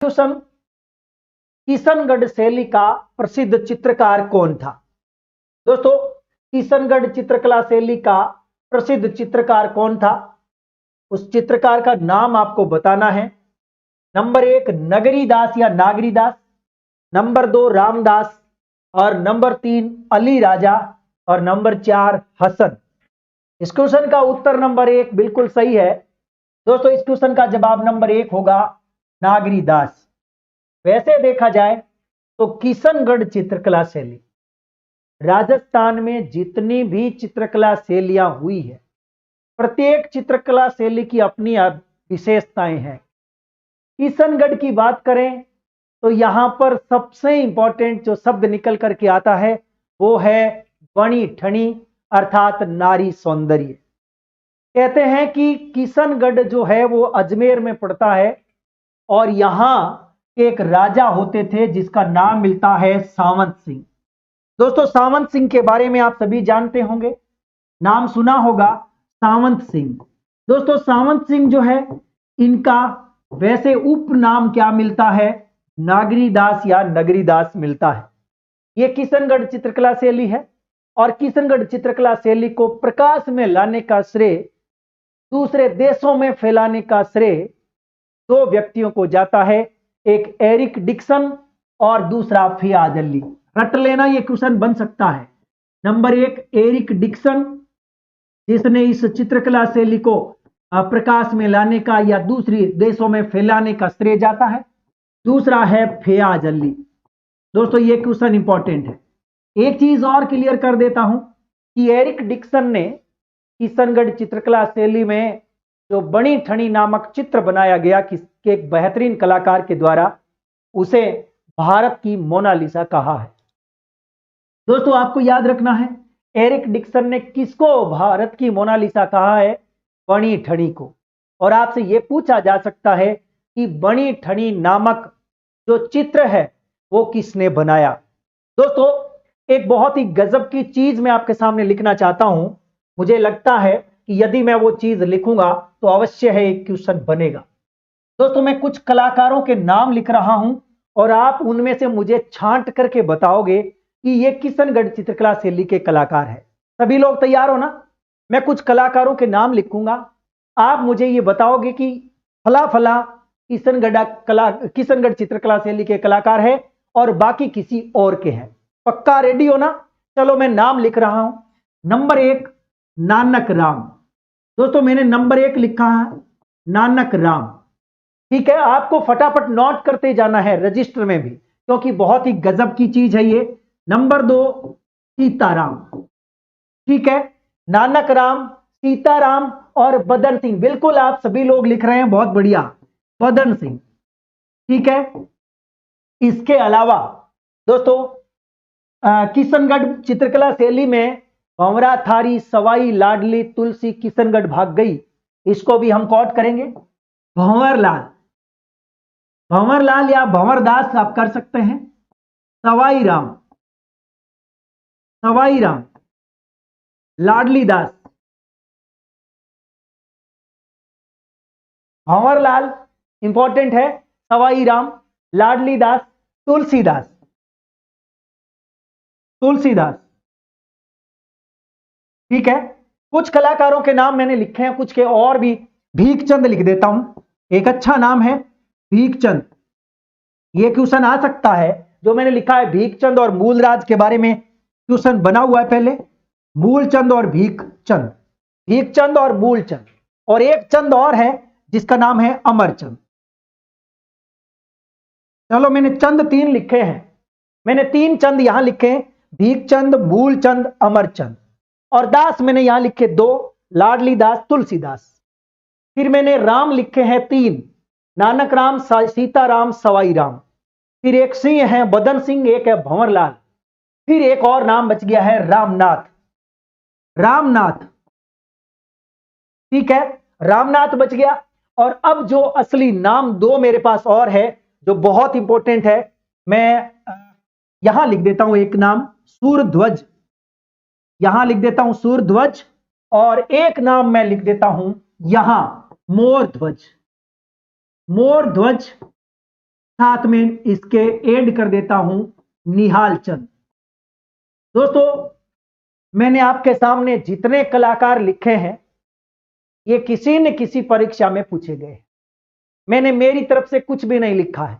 Question, Kishangarh शैली का प्रसिद्ध चित्रकार कौन था? दोस्तों, किशनगढ़ चित्रकला शैली का प्रसिद्ध चित्रकार कौन था? उस चित्रकार का नाम आपको बताना है। नंबर 1 नगरीदास या नागरीदास, नंबर 2 रामदास, और नंबर 3 अली राजा, और नंबर 4 हसन। इस क्वेश्चन का उत्तर नंबर 1 बिल्कुल सही है। दोस्तों, इस क्वेश्चन का जवाब नंबर 1 होगा नागरीदास। वैसे देखा जाए तो किशनगढ़ चित्रकला शैली, राजस्थान में जितनी भी चित्रकला शैलियां हुई है, प्रत्येक चित्रकला शैली की अपनी विशेषताएं हैं। किशनगढ़ की बात करें तो यहां पर सबसे इंपॉर्टेंट जो शब्द निकल करके आता है वो है बणी ठणी, अर्थात नारी सौंदर्य। कहते हैं कि किशनगढ़ जो है वो अजमेर में पड़ता है और यहां एक राजा होते थे जिसका नाम मिलता है सावंत सिंह। दोस्तों, सावंत सिंह के बारे में आप सभी जानते होंगे, नाम सुना होगा सावंत सिंह। दोस्तों, सावंत सिंह जो है इनका वैसे उपनाम क्या मिलता है? नागरीदास या नगरीदास मिलता है। यह किशनगढ़ चित्रकला शैली है और किशनगढ़ चित्रकला शैली को प्रकाश में लाने का श्रेय, दूसरे देशों में फैलाने का श्रेय दो व्यक्तियों को जाता है, एक एरिक डिक्सन और दूसरा फियाज अली। रट लेना, यह क्वेश्चन बन सकता है। नंबर 1 एरिक डिक्सन, जिसने इस चित्रकला शैली को प्रकाश में लाने का या दूसरी देशों में फैलाने का श्रेय जाता है। दूसरा है फियाज अली। दोस्तों, यह क्वेश्चन इंपॉर्टेंट है। एक चीज और क्लियर कर देता हूं कि एरिक डिक्सन ने किशनगढ़ चित्रकला शैली में जो बणी ठणी नामक चित्र बनाया गया कि एक बेहतरीन कलाकार के द्वारा, उसे भारत की मोनालिसा कहा है। दोस्तों, आपको याद रखना है, एरिक डिक्सन ने किसको भारत की मोनालिसा कहा है? बणी ठणी को। और आपसे यह पूछा जा सकता है कि बणी ठणी नामक जो चित्र है वो किसने बनाया? दोस्तों, एक बहुत ही गजब की चीज मैं आपके सामने लिखना चाहता हूं। मुझे लगता है कि यदि मैं वो चीज लिखूंगा तो अवश्य है एक क्वेश्चन बनेगा। दोस्तों, मैं कुछ कलाकारों के नाम लिख रहा हूं और आप उनमें से मुझे छांट करके बताओगे कि ये किशनगढ़ चित्रकला शैली के कलाकार है। सभी लोग तैयार हो ना? मैं कुछ कलाकारों के नाम लिखूंगा, आप मुझे ये बताओगे कि फला फला किशनगढ़ चित्रकला शैली के कलाकार है और बाकी किसी और के हैं। पक्का रेडी हो ना? चलो, मैं नाम लिख रहा हूं। नंबर 1 नानक राम। दोस्तों, मैंने नंबर 1 लिखा है, नानक राम। ठीक है, आपको फटाफट नोट करते जाना है रजिस्टर में भी, क्योंकि बहुत ही गजब की चीज है ये। नंबर 2 सीताराम। ठीक है, नानक राम, सीताराम और बदन सिंह। बिल्कुल, आप सभी लोग लिख रहे हैं, बहुत बढ़िया, बदन सिंह। ठीक है, इसके अलावा दोस्तों किशनगढ़ चित्रकला शैली में भंवरा थारी सवाई लाडली तुलसी किशनगढ़ भाग गई, इसको भी हम कोट करेंगे। भंवरलाल, भंवरलाल या भंवरदास आप कर सकते हैं। सवाई राम, सवाई राम, लाडली दास, भंवरलाल इंपॉर्टेंट है, सवाई राम, लाडली दास, तुलसीदास, तुलसीदास। ठीक है, कुछ कलाकारों के नाम मैंने लिखे हैं, कुछ के और भी। भीखचंद लिख देता हूं, एक अच्छा नाम है भीखचंद। यह क्वेश्चन आ सकता है जो मैंने लिखा है भीखचंद और मूलराज के बारे में क्वेश्चन बना हुआ है पहले। मूलचंद और भीखचंद, भीखचंद और मूलचंद, और एक चंद और है जिसका नाम है अमरचंद। चलो, मैंने चंद 3 लिखे हैं, मैंने 3 चंद यहां लिखे हैं, भीखचंद, मूलचंद, अमरचंद। और दास मैंने यहां लिखे 2, लाडली दास, तुलसीदास। फिर मैंने राम लिखे हैं 3, नानक राम, सीताराम, सवाई राम। फिर एक सिंह है बदन सिंह, एक है भंवरलाल। फिर एक और नाम बच गया है रामनाथ, रामनाथ। ठीक है, रामनाथ बच गया। और अब जो असली नाम 2 मेरे पास और है जो बहुत इंपॉर्टेंट है, मैं यहां लिख देता हूं एक नाम सूरध्वज, यहां लिख देता हूं सूरध्वज, और एक नाम मैं लिख देता हूं यहां मोरध्वज, मोरध्वज साथ में इसके ऐड कर देता हूं निहाल चंद। दोस्तों, मैंने आपके सामने जितने कलाकार लिखे हैं ये किसी न किसी परीक्षा में पूछे गए। मैंने मेरी तरफ से कुछ भी नहीं लिखा है,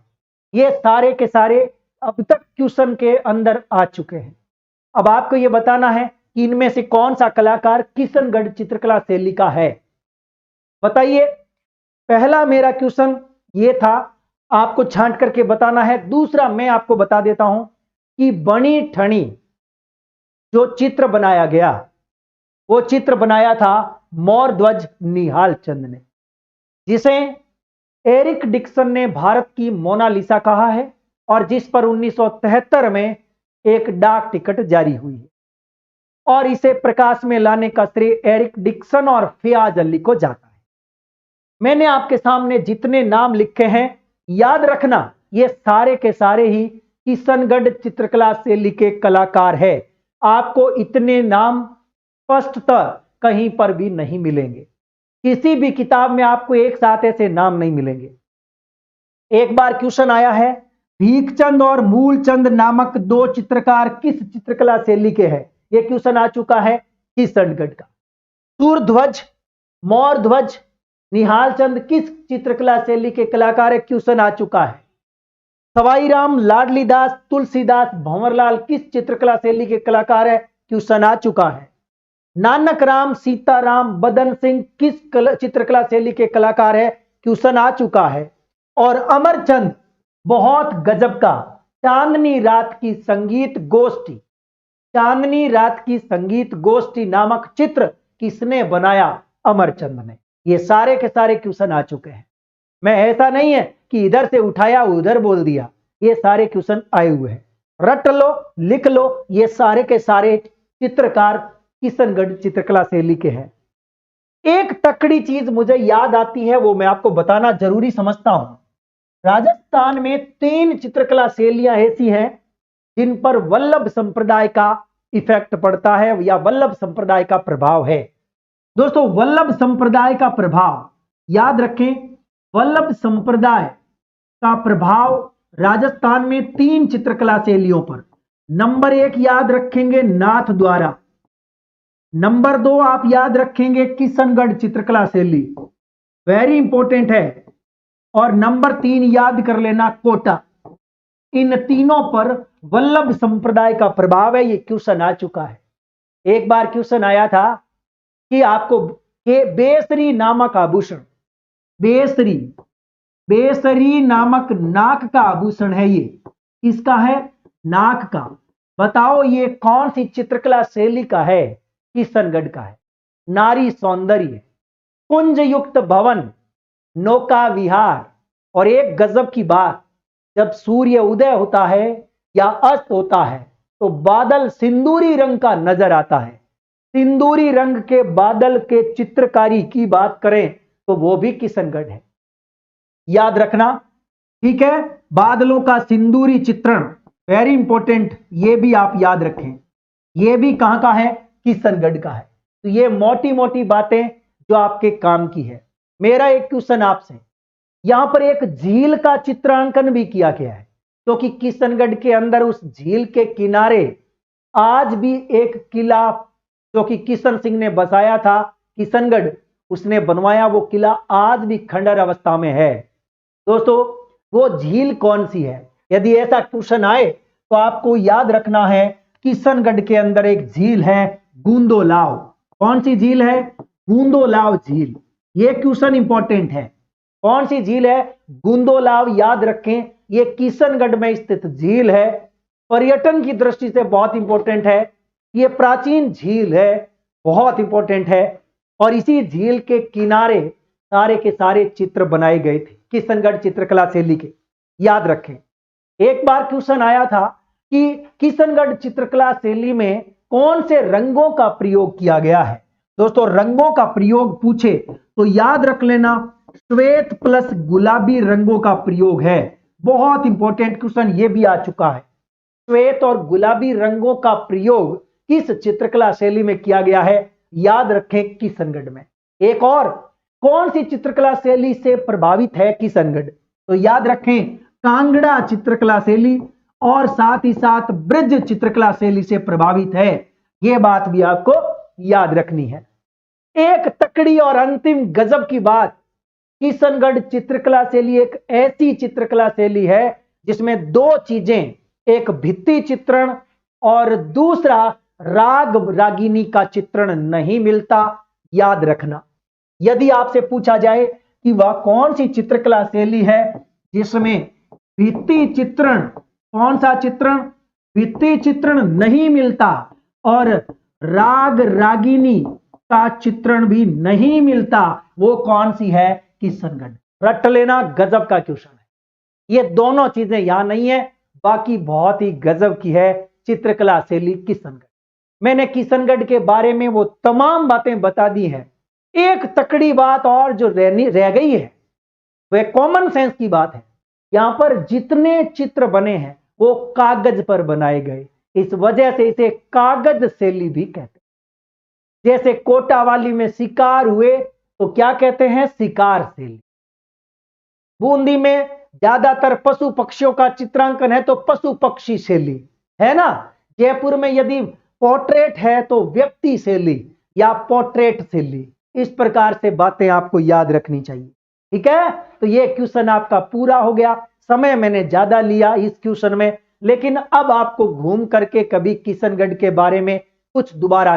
ये सारे के सारे अब तक क्वेश्चन के अंदर आ चुके हैं। अब आपको ये बताना है कि इनमें से कौन सा कलाकार किशनगढ़ चित्रकला शैली का है। बताइए, पहला मेरा क्वेश्चन ये था, आपको छांट करके बताना है। दूसरा मैं आपको बता देता हूं कि बनी ठनी जो चित्र बनाया गया वो चित्र बनाया था मोर ध्वज निहाल चंद ने, जिसे एरिक डिक्सन ने भारत की मोनालिसा कहा है और जिस पर 1973 में एक डाक टिकट जारी हुई है और इसे प्रकाश में लाने का श्रेय एरिक डिक्सन और फयाज अली को जाता है। मैंने आपके सामने जितने नाम लिखे हैं याद रखना, ये सारे के सारे ही किशनगढ़ चित्रकला शैली के कलाकार है। आपको इतने नाम स्पष्टतः कहीं पर भी नहीं मिलेंगे, किसी भी किताब में आपको एक साथ ऐसे नाम नहीं मिलेंगे। एक बार क्वेश्चन आया है, भीखचंद और मूलचंद नामक दो चित्रकार किस चित्रकला शैली के हैं? यह क्वेश्चन आ चुका है किशनगढ़ का। सूर्यध्वज, मोर ध्वज, निहाल चंद किस चित्रकला शैली के कलाकार है? क्वेश्चन आ चुका है। सवाई राम, लाडली दास, तुलसीदास, भंवरलाल किस चित्रकला शैली के कलाकार है? क्वेश्चन आ चुका है। नानक राम, सीताराम, बदन सिंह किस चित्रकला शैली के कलाकार है? क्वेश्चन आ चुका है। और अमरचंद, बहुत गजब का चांदनी रात की संगीत गोष्ठी, चांदनी रात की संगीत गोष्ठी नामक चित्र किसने बनाया? अमरचंद ने। ये सारे के सारे क्वेश्चन आ चुके हैं। मैं ऐसा नहीं है कि इधर से उठाया उधर बोल दिया, ये सारे क्वेश्चन आए हुए हैं। रट लो, लिख लो, ये सारे के सारे चित्रकार किशनगढ़ चित्रकला शैली के हैं। एक तकड़ी चीज मुझे याद आती है, वो मैं आपको बताना जरूरी समझता हूं। राजस्थान में 3 चित्रकला शैलियां ऐसी हैं जिन पर वल्लभ संप्रदाय का इफेक्ट पड़ता है या वल्लभ संप्रदाय का प्रभाव है। दोस्तों, वल्लभ संप्रदाय का प्रभाव याद रखें, वल्लभ संप्रदाय का प्रभाव राजस्थान में 3 चित्रकला शैलियों पर। नंबर 1 याद रखेंगे नाथ द्वारा, नंबर 2 आप याद रखेंगे किशनगढ़ चित्रकला शैली, वेरी इंपॉर्टेंट है, और नंबर 3 याद कर लेना कोटा। इन तीनों पर वल्लभ संप्रदाय का प्रभाव है। ये क्वेश्चन आ चुका है। एक बार क्वेश्चन आया था कि आपको के बेसरी नामक आभूषण, बेसरी, बेसरी नामक नाक का आभूषण है, ये इसका है नाक का। बताओ ये कौन सी चित्रकला शैली का है? किशनगढ़ का है। नारी सौंदर्य, कुंज युक्त भवन, नौका विहार, और एक गजब की बात, जब सूर्य उदय होता है या अस्त होता है तो बादल सिंदूरी रंग का नजर आता है। सिंदूरी रंग के बादल के चित्रकारी की बात करें तो वो भी किशनगढ़ है। याद रखना, ठीक है? बादलों का सिंदूरी चित्रण, वेरी इंपॉर्टेंट, ये भी आप याद रखें। ये भी कहां का है? किशनगढ़ का है। तो ये मोटी मोटी बातें जो आपके काम की है। मेरा एक क्वेश्चन आपसे, यहां पर एक झील का चित्रांकन भी किया गया है, क्योंकि किशनगढ़ के अंदर उस झील के किनारे आज भी एक किला जो कि किशन सिंह ने बसाया था, किशनगढ़ उसने बनवाया, वो किला आज भी खंडर अवस्था में है। दोस्तों, वो झील कौन सी है? यदि ऐसा क्वेश्चन आए तो आपको याद रखना है किशनगढ़ के अंदर एक झील है गुंदोलाव। कौन सी झील है? गुंदोलाव झील। ये क्वेश्चन इंपॉर्टेंट है। कौन सी झील है? गुंदोलाव। याद रखें, ये किशनगढ़ में स्थित झील है, पर्यटन की दृष्टि से बहुत इंपॉर्टेंट है। ये प्राचीन झील है, बहुत इंपॉर्टेंट है, और इसी झील के किनारे सारे के सारे चित्र बनाए गए थे किशनगढ़ चित्रकला शैली के। याद रखें, एक बार क्वेश्चन आया था कि किशनगढ़ चित्रकला शैली में कौन से रंगों का प्रयोग किया गया है। दोस्तों, रंगों का प्रयोग पूछे तो याद रख लेना, श्वेत प्लस गुलाबी रंगों का प्रयोग है। बहुत इंपॉर्टेंट क्वेश्चन ये भी आ चुका है। श्वेत और गुलाबी रंगों का प्रयोग किस चित्रकला शैली में किया गया है? याद रखें, किशनगढ़ में। एक और, कौन सी चित्रकला शैली से प्रभावित है किशनगढ़? तो याद रखें, कांगड़ा चित्रकला शैली और साथ ही साथ ब्रज चित्रकला शैली से प्रभावित है। यह बात भी आपको याद रखनी है। एक तकड़ी और अंतिम गजब की बात, किशनगढ़ चित्रकला शैली एक ऐसी चित्रकला शैली है जिसमें दो चीजें, एक भित्ति चित्रण और दूसरा राग रागिनी का चित्रण नहीं मिलता। याद रखना, यदि आपसे पूछा जाए कि वह कौन सी चित्रकला शैली है जिसमें भित्ति चित्रण, कौन सा चित्रण, भित्ति चित्रण नहीं मिलता और राग रागिनी का चित्रण भी नहीं मिलता, वो कौन सी है? किशनगढ़। रट लेना, गजब का क्वेश्चन है। ये दोनों चीजें यहां नहीं है, बाकी बहुत ही गजब की है चित्रकला शैली किशनगढ़। मैंने किशनगढ़ के बारे में वो तमाम बातें बता दी हैं। एक तकड़ी बात और जो रह गई है वह कॉमन सेंस की बात है। यहां पर जितने चित्र बने हैं वो कागज पर बनाए गए, इस वजह से इसे कागज शैली भी कहते हैं। जैसे कोटावाली में शिकार हुए तो क्या कहते हैं? शिकार शैली। बूंदी में ज्यादातर पशु पक्षियों का चित्रांकन है तो पशु पक्षी शैली है ना। जयपुर में यदि पोर्ट्रेट है तो व्यक्ति शैली या पोर्ट्रेट शैली। इस प्रकार से बातें आपको याद रखनी चाहिए, ठीक है। तो ये क्वेश्चन आपका पूरा हो गया। समय मैंने ज्यादा लिया इस क्वेश्चन में, लेकिन अब आपको घूम करके कभी किशनगढ़ के बारे में कुछ दोबारा